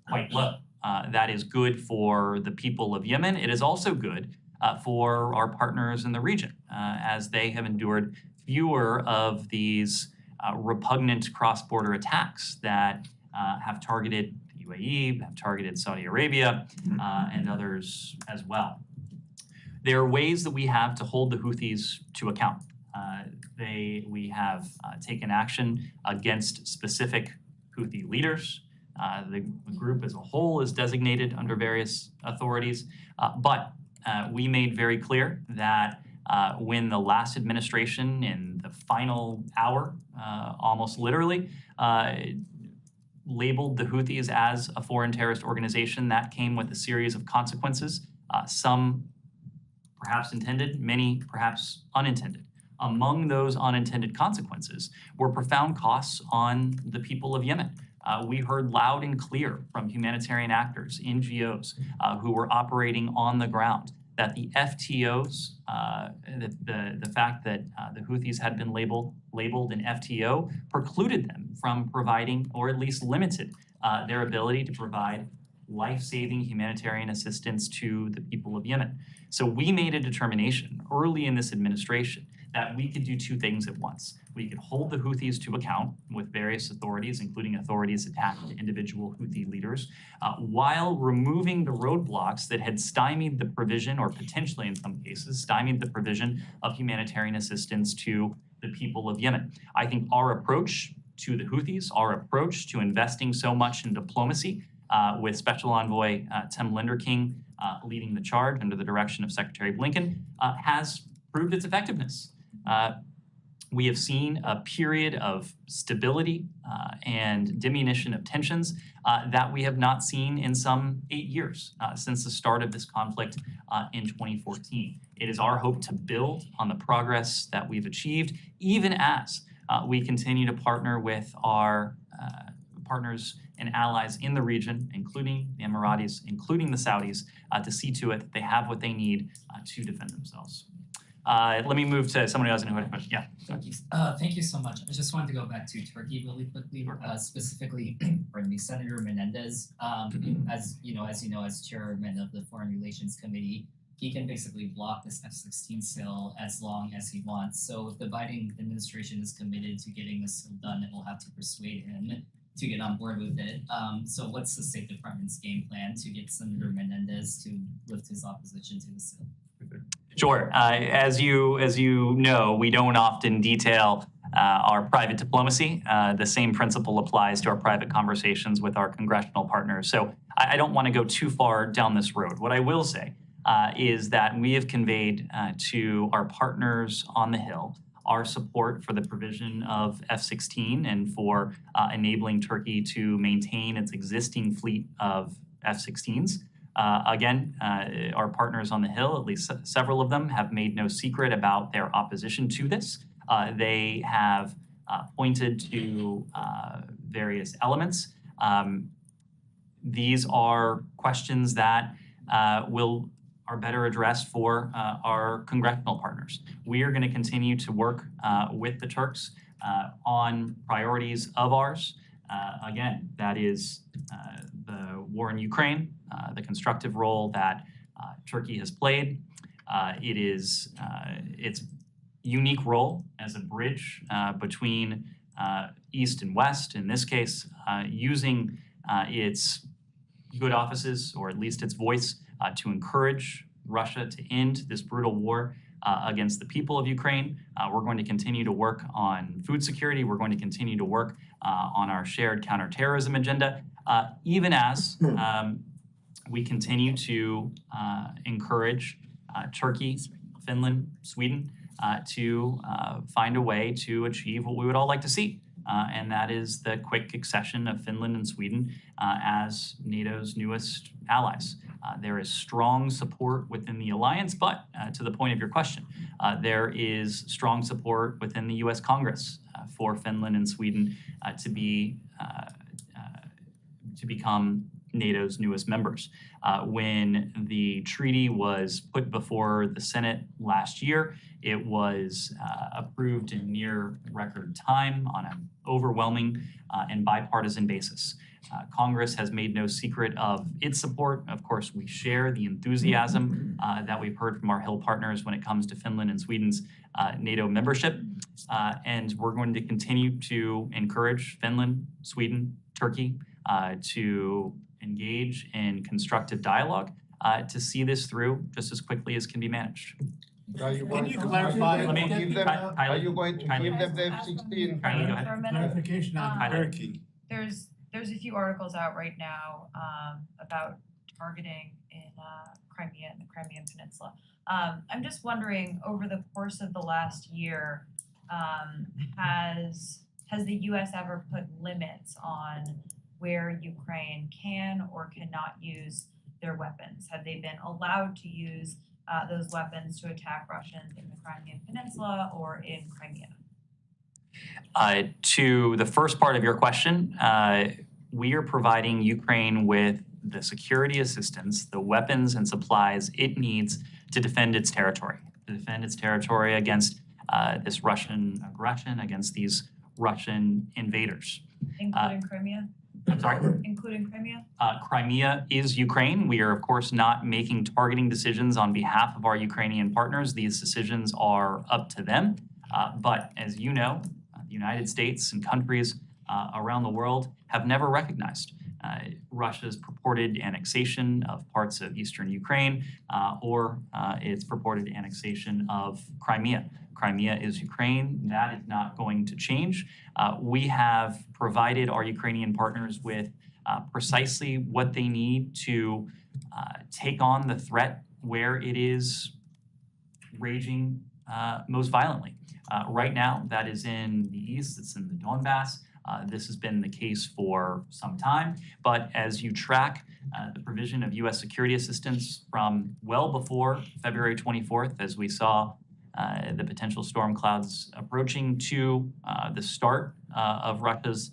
quite low. That is good for the people of Yemen. It is also good for our partners in the region, as they have endured fewer of these repugnant cross-border attacks that have targeted the UAE, have targeted Saudi Arabia, and others as well. There are ways that we have to hold the Houthis to account. We have taken action against specific Houthi leaders. The group as a whole is designated under various authorities, but we made very clear that when the last administration in the final hour, almost literally, labeled the Houthis as a foreign terrorist organization, that came with a series of consequences, some perhaps intended, many perhaps unintended. Among those unintended consequences were profound costs on the people of Yemen. We heard loud and clear from humanitarian actors, NGOs, who were operating on the ground, that the FTOs, the fact that the Houthis had been labeled an FTO precluded them from providing, or at least limited, their ability to provide life-saving humanitarian assistance to the people of Yemen. So we made a determination early in this administration that we could do two things at once. We could hold the Houthis to account with various authorities, including authorities attached to individual Houthi leaders, while removing the roadblocks that had stymied the provision, or potentially in some cases, stymied the provision of humanitarian assistance to the people of Yemen. I think our approach to the Houthis, our approach to investing so much in diplomacy, with Special Envoy Tim Linderking leading the charge under the direction of Secretary Blinken, has proved its effectiveness. We have seen a period of stability and diminution of tensions that we have not seen in some 8 years since the start of this conflict in 2014. It is our hope to build on the progress that we've achieved, even as we continue to partner with our partners and allies in the region, including the Emiratis, including the Saudis, to see to it that they have what they need to defend themselves. Let me move to someone who has a question. Yeah. Thank you so much. I just wanted to go back to Turkey really quickly, specifically, pardon me, Senator Menendez. As you know, as chairman of the Foreign Relations Committee, he can basically block this F-16 sale as long as he wants. So if the Biden administration is committed to getting this sale done, it will have to persuade him to get on board with it. So what's the State Department's game plan to get Senator Menendez to lift his opposition to the sale? Sure. As you know, we don't often detail our private diplomacy. The same principle applies to our private conversations with our congressional partners. So I don't want to go too far down this road. What I will say is that we have conveyed to our partners on the Hill our support for the provision of F-16 and for enabling Turkey to maintain its existing fleet of F-16s. Again, our partners on the Hill, at least several of them, have made no secret about their opposition to this. They have pointed to various elements. These are questions that are better addressed for our congressional partners. We are going to continue to work with the Turks on priorities of ours. Again, that is the war in Ukraine, the constructive role that Turkey has played. It is its unique role as a bridge between East and West, in this case, using its good offices, or at least its voice, to encourage Russia to end this brutal war against the people of Ukraine. We're going to continue to work on food security. We're going to continue to work on our shared counterterrorism agenda, even as we continue to encourage Turkey, Finland, Sweden to find a way to achieve what we would all like to see. And that is the quick accession of Finland and Sweden as NATO's newest allies. There is strong support within the alliance, but to the point of your question, there is strong support within the US Congress for Finland and Sweden to become NATO's newest members. When the treaty was put before the Senate last year, it was approved in near record time on an overwhelming and bipartisan basis. Congress has made no secret of its support. Of course, we share the enthusiasm that we've heard from our Hill partners when it comes to Finland and Sweden's NATO membership. And we're going to continue to encourage Finland, Sweden, Turkey to engage in constructive dialogue to see this through just as quickly as can be managed. Are you Can you clarify? Are you going to give them the F-16? Kylie, go ahead. Clarification on Tyler. Turkey. There's there's a few articles out right now about targeting in Crimea and the Crimean Peninsula. I'm just wondering, over the course of the last year, has the U.S. ever put limits on where Ukraine can or cannot use their weapons? Have they been allowed to use those weapons to attack Russians in the Crimean Peninsula or in Crimea? To the first part of your question, we are providing Ukraine with the security assistance, the weapons and supplies it needs to defend its territory, against this Russian aggression, against these Russian invaders. Including Crimea? I'm sorry? Including Crimea? Crimea is Ukraine. We are, of course, not making targeting decisions on behalf of our Ukrainian partners. These decisions are up to them. But as you know, the United States and countries around the world have never recognized Russia's purported annexation of parts of eastern Ukraine or its purported annexation of Crimea. Crimea is Ukraine. That is not going to change. We have provided our Ukrainian partners with precisely what they need to take on the threat where it is raging most violently. Right now, that is in the east, it's in the Donbass. This has been the case for some time, but as you track the provision of U.S. security assistance from well before February 24th, as we saw the potential storm clouds approaching, to the start of Russia's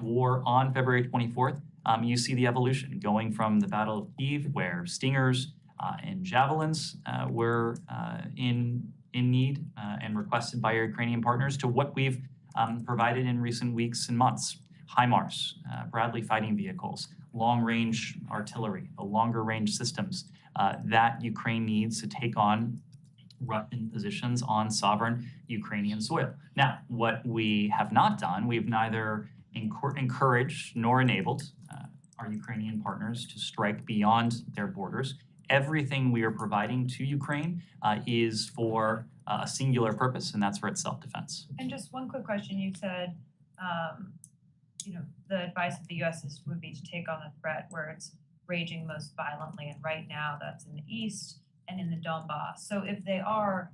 war on February 24th, you see the evolution going from the Battle of Kyiv, where Stingers and Javelins were in need and requested by our Ukrainian partners, to what we've provided in recent weeks and months. HIMARS, Bradley fighting vehicles, long-range artillery, the longer-range systems that Ukraine needs to take on Russian positions on sovereign Ukrainian soil. Now, what we have not done, we've neither encouraged nor enabled our Ukrainian partners to strike beyond their borders. Everything we are providing to Ukraine is for a singular purpose, and that's for its self-defense. And just one quick question. You said, the advice of the U.S. would be to take on the threat where it's raging most violently, and right now that's in the east and in the Donbass. So if they are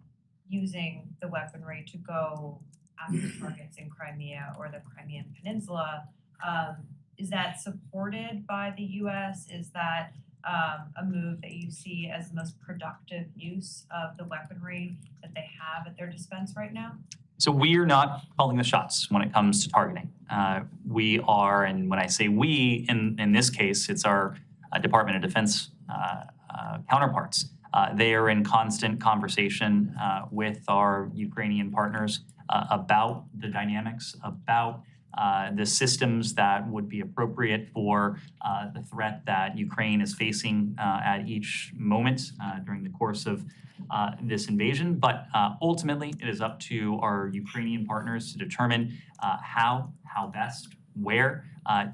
using the weaponry to go after targets in Crimea or the Crimean Peninsula, is that supported by the U.S.? Is that a move that you see as the most productive use of the weaponry that they have at their dispense right now? So we are not calling the shots when it comes to targeting. We are, and when I say we, in this case, it's our Department of Defense counterparts. They are in constant conversation with our Ukrainian partners about the dynamics, about the systems that would be appropriate for the threat that Ukraine is facing at each moment during the course of this invasion. But ultimately, it is up to our Ukrainian partners to determine how best, where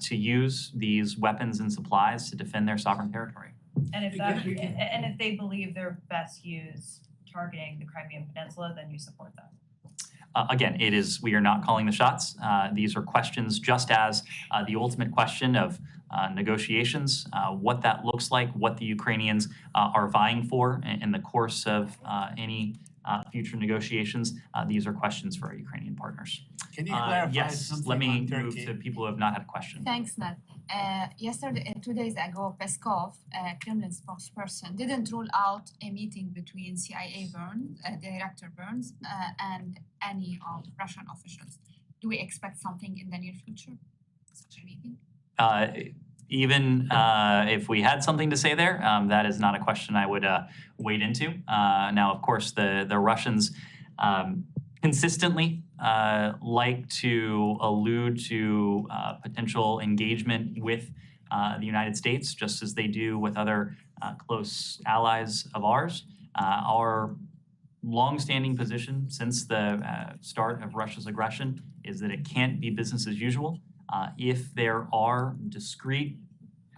to use these weapons and supplies to defend their sovereign territory. And if they believe they're best used targeting the Crimean Peninsula, then you support that. Again, we are not calling the shots. These are questions just as the ultimate question of negotiations, what that looks like, what the Ukrainians are vying for in the course of any future negotiations. These are questions for our Ukrainian partners. Can you clarify yes, something let me on Turkey? move to people who have not had a question. Thanks, Ned. Yesterday, 2 days ago, Peskov, Kremlin spokesperson, didn't rule out a meeting between CIA Director Burns and any of Russian officials. Do we expect something in the near future, such a meeting? Even if we had something to say there, that is not a question I would wade into. Now, of course, the Russians consistently like to allude to potential engagement with the United States, just as they do with other close allies of ours. Our longstanding position since the start of Russia's aggression is that it can't be business as usual. If there are discrete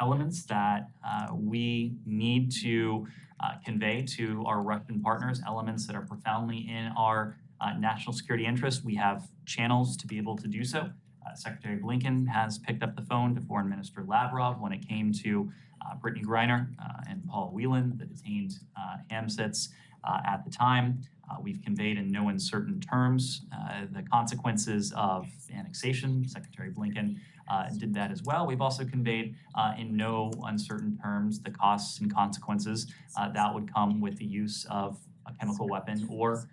elements that we need to convey to our Russian partners, elements that are profoundly in our national security interest, we have channels to be able to do so. Secretary Blinken has picked up the phone to Foreign Minister Lavrov when it came to Brittany Griner and Paul Whelan, the detained AMSITs at the time. We've conveyed in no uncertain terms the consequences of annexation. Secretary Blinken did that as well. We've also conveyed in no uncertain terms the costs and consequences that would come with the use of a chemical weapon or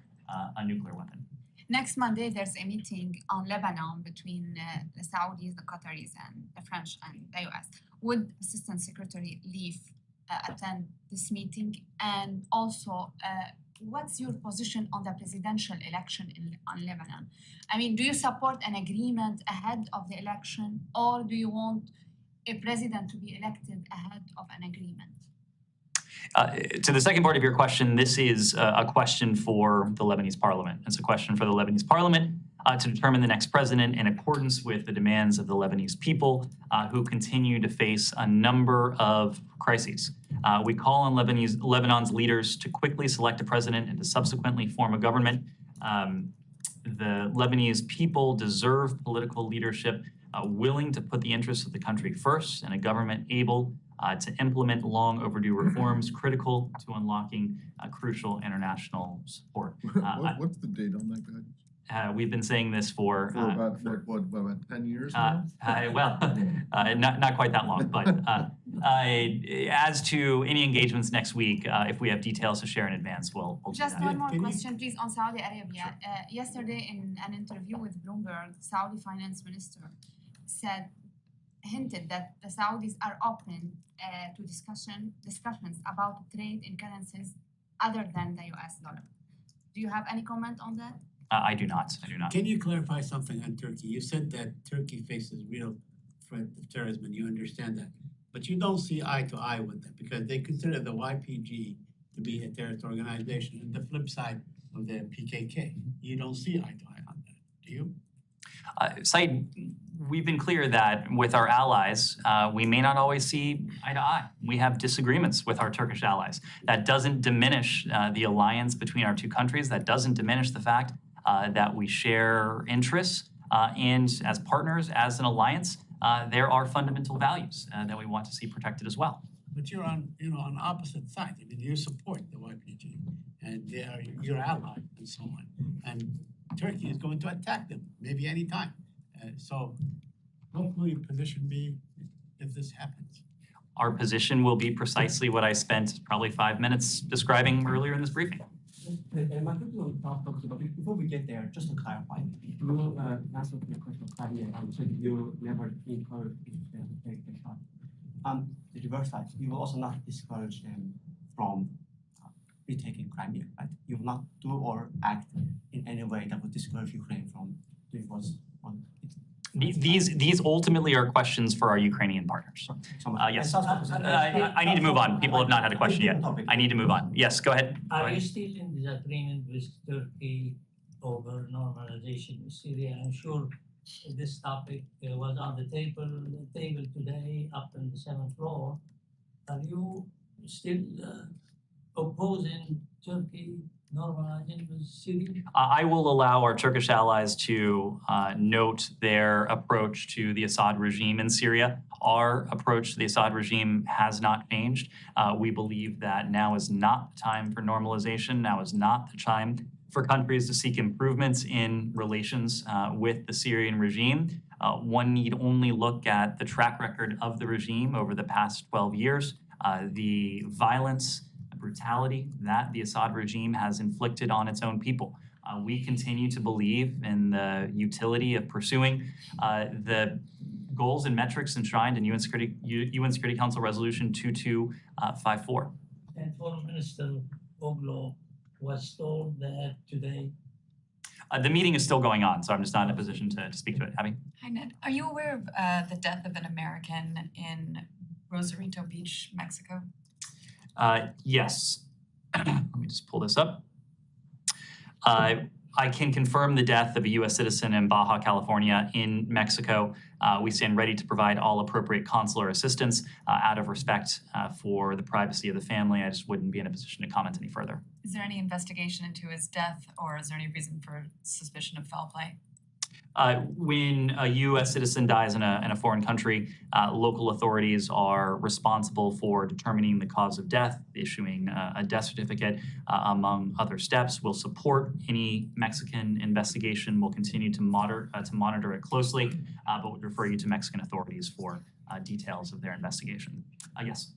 a nuclear weapon. Next Monday, there's a meeting on Lebanon between the Saudis, the Qataris, and the French and the US. Would Assistant Secretary Leaf attend this meeting? And also, what's your position on the presidential election on Lebanon? I mean, do you support an agreement ahead of the election, or do you want a president to be elected ahead of an agreement? To the second part of your question, this is a question for the Lebanese parliament. It's a question for the Lebanese parliament to determine the next president in accordance with the demands of the Lebanese people who continue to face a number of crises. We call on Lebanon's leaders to quickly select a president and to subsequently form a government. The Lebanese people deserve political leadership willing to put the interests of the country first and a government able to implement long overdue reforms critical to unlocking crucial international support. What's the date on that, guy? We've been saying this for about, about 10 years now? Not quite that long, but as to any engagements next week, if we have details to share in advance, we'll do Just that. one more question, please, on Saudi Arabia. Yesterday, in an interview with Bloomberg, Saudi finance minister hinted that the Saudis are open to discussions about trade in currencies other than the US dollar. Do you have any comment on that? I do not. Can you clarify something on Turkey? You said that Turkey faces real threat of terrorism, and you understand that. But you don't see eye to eye with them because they consider the YPG to be a terrorist organization and the flip side of the PKK. You don't see eye to eye on that, do you? Said, we've been clear that with our allies, we may not always see eye to eye. We have disagreements with our Turkish allies. That doesn't diminish the alliance between our two countries. That doesn't diminish the fact that we share interests. And as partners, as an alliance, there are fundamental values that we want to see protected as well. But you're on, on opposite sides. I mean, you support the YPG, and they are your ally, and so on. And Turkey is going to attack them, maybe any time. So what will your position be if this happens? Our position will be precisely what I spent probably 5 minutes describing earlier in this briefing. My question on top topics, but before we get there, just to clarify, you answered the question of Claudia, so you never encourage people to take the shot. The reverse side, you will also not discourage them from retaking Crimea, right? You will not do or act in any way that would discourage Ukraine from doing what's on it. These ultimately are questions for our Ukrainian partners. Yes, I need to move on. People have not had a question yet. I need to move on. Yes, go ahead. Are you still in disagreement with Turkey over normalization with Syria? I'm sure this topic was on the table today up on the 7th floor. Are you still opposing Turkey normalizing with Syria? I will allow our Turkish allies to note their approach to the Assad regime in Syria. Our approach to the Assad regime has not changed. We believe that now is not the time for normalization. Now is not the time for countries to seek improvements in relations with the Syrian regime. One need only look at the track record of the regime over the past 12 years. The violence, brutality that the Assad regime has inflicted on its own people. We continue to believe in the utility of pursuing the goals and metrics enshrined in UN Security Council Resolution 2254. And Foreign Minister Oglo was told that today. The meeting is still going on, so I'm just not in a position to speak to it. Abby? Hi, Ned. Are you aware of the death of an American in Rosarito Beach, Mexico? Yes. Let me just pull this up. I can confirm the death of a U.S. citizen in Baja California in Mexico. We stand ready to provide all appropriate consular assistance out of respect for the privacy of the family. I just wouldn't be in a position to comment any further. Is there any investigation into his death, or is there any reason for suspicion of foul play? When a U.S. citizen dies in a foreign country, local authorities are responsible for determining the cause of death, issuing a death certificate, among other steps. We'll support any Mexican investigation. We'll continue to monitor it closely, but would refer you to Mexican authorities for details of their investigation. Yes.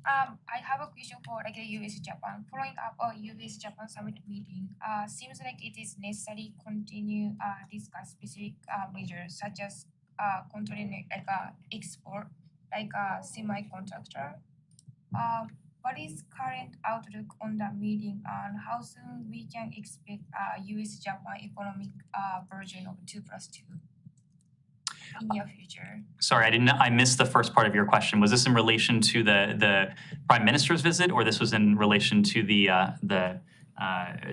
I have a question for like the US-Japan. Following up a US-Japan summit meeting, seems like it is necessary to continue discuss specific measures such as controlling like export, like a semiconductor. What is current outlook on the meeting and how soon we can expect US-Japan economic version of 2+2? In your future. Sorry, I missed the first part of your question. Was this in relation to the Prime Minister's visit, or this was in relation to the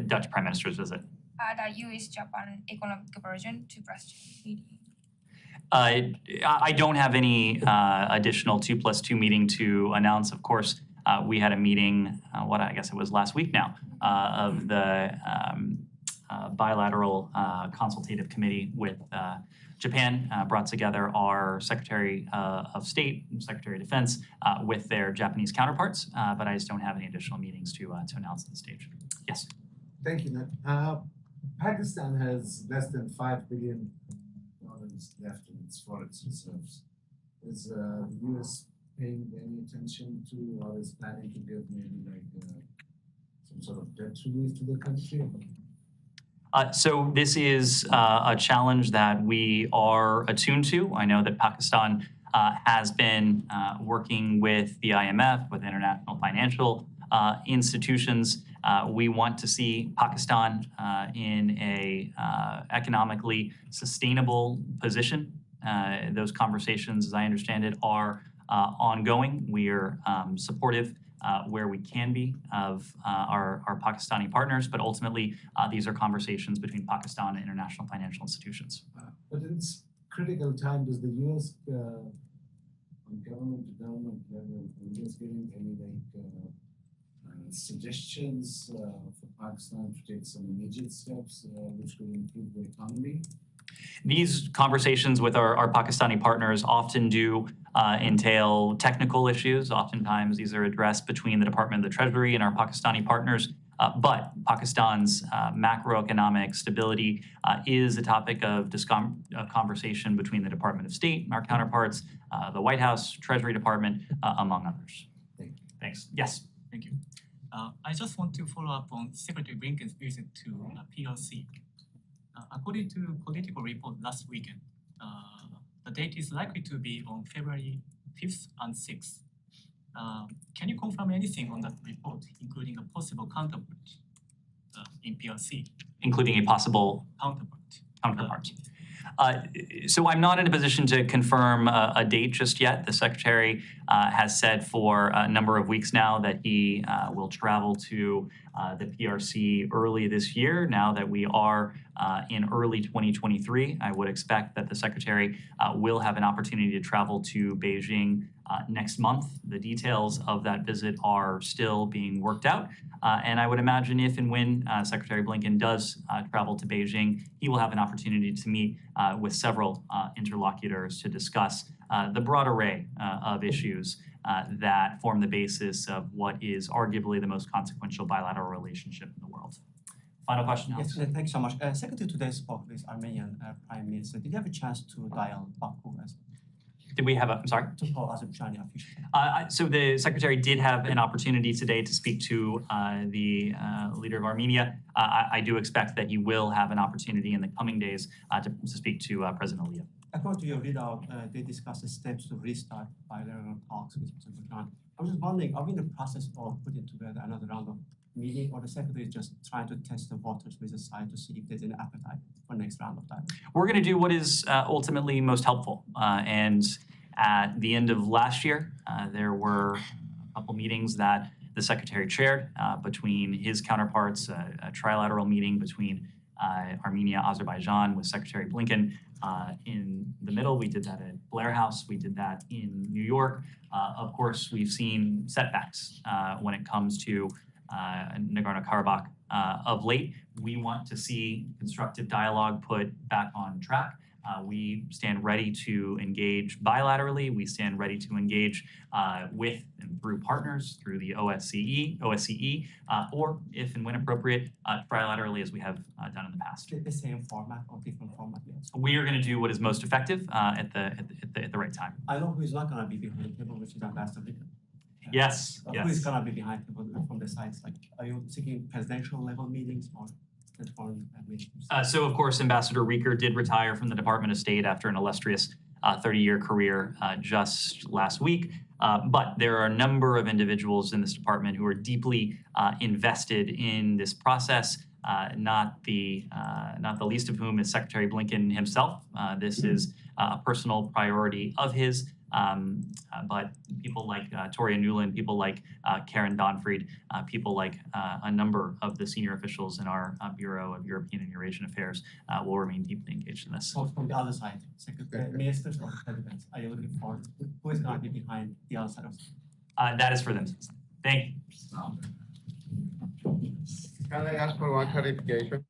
Dutch Prime Minister's visit? The US-Japan economic version 2+2 meeting. I don't have any additional 2+2 meeting to announce. Of course, we had a meeting, I guess it was last week now, of the bilateral consultative committee with Japan, brought together our Secretary of State, Secretary of Defense, with their Japanese counterparts, but I just don't have any additional meetings to announce at this stage. Yes. Thank you, Ned. Pakistan has less than $5 billion left in its foreign reserves. Is the U.S. paying any attention to, or is planning to give maybe like some sort of debt relief to the country? So this is a challenge that we are attuned to. I know that Pakistan has been working with the IMF, with international financial institutions. We want to see Pakistan in a economically sustainable position. Those conversations, as I understand it, are ongoing. We are supportive where we can be of our Pakistani partners, but ultimately these are conversations between Pakistan and international financial institutions. But in this critical time, does the U.S. on government to government level, is U.S. giving any suggestions for Pakistan to take some immediate steps which could improve the economy? These conversations with our Pakistani partners often do entail technical issues. Oftentimes, these are addressed between the Department of the Treasury and our Pakistani partners. But Pakistan's macroeconomic stability is a topic of conversation between the Department of State and our counterparts, the White House, Treasury Department, among others. Thanks. Yes. Thank you. I just want to follow up on Secretary Blinken's visit to PRC. According to political report last weekend, the date is likely to be on February 5th and 6th. Can you confirm anything on that report, including a possible counterpart in PRC? Including a possible counterpart. So I'm not in a position to confirm a date just yet. The Secretary has said for a number of weeks now that he will travel to the PRC early this year. Now that we are in early 2023, I would expect that the Secretary will have an opportunity to travel to Beijing next month. The details of that visit are still being worked out. And I would imagine if and when Secretary Blinken does travel to Beijing, he will have an opportunity to meet with several interlocutors to discuss the broad array of issues that form the basis of what is arguably the most consequential bilateral relationship in the world. Final question, Alex? Yes, thanks so much. Secretary today spoke with Armenian Prime Minister. Did you have a chance to dial Baku as Did we have a, I'm sorry? To call Azerbaijan officially. So the Secretary did have an opportunity today to speak to the leader of Armenia. I do expect that he will have an opportunity in the coming days to speak to President Aliyev. According to your readout, they discussed the steps to restart bilateral talks with Azerbaijan. I'm just wondering, are we in the process of putting together another round of meeting, or the Secretary is just trying to test the waters with the side to see if there's an appetite for next round of dialogue? We're going to do what is ultimately most helpful. And at the end of last year, there were a couple meetings that the Secretary chaired between his counterparts, a trilateral meeting between Armenia, Azerbaijan with Secretary Blinken. In the middle, we did that at Blair House. We did that in New York. Of course, we've seen setbacks when it comes to Nagorno-Karabakh. Of late, we want to see constructive dialogue put back on track. We stand ready to engage bilaterally. We stand ready to engage with and through partners, through the OSCE, or if and when appropriate, trilaterally as we have done in the past. The same format or different format, yes. We are going to do what is most effective at the right time. I know who is not gonna be behind the table, which is Ambassador Lincoln. Yes, Who is gonna be behind the table from the sides? Like, are you seeking presidential level meetings or foreign meetings? So of course, Ambassador Rieker did retire from the Department of State after an illustrious 30-year career just last week. But there are a number of individuals in this department who are deeply invested in this process. Not the least of whom is Secretary Blinken himself. This is a personal priority of his. But people like Toria Nuland, people like Karen Donfried, people like a number of the senior officials in our Bureau of European and Eurasian Affairs will remain deeply engaged in this. So from the other side, ministers or presidents, are you looking for who is going to be behind the other side of that is for them. Thank you. Can I ask for one clarification?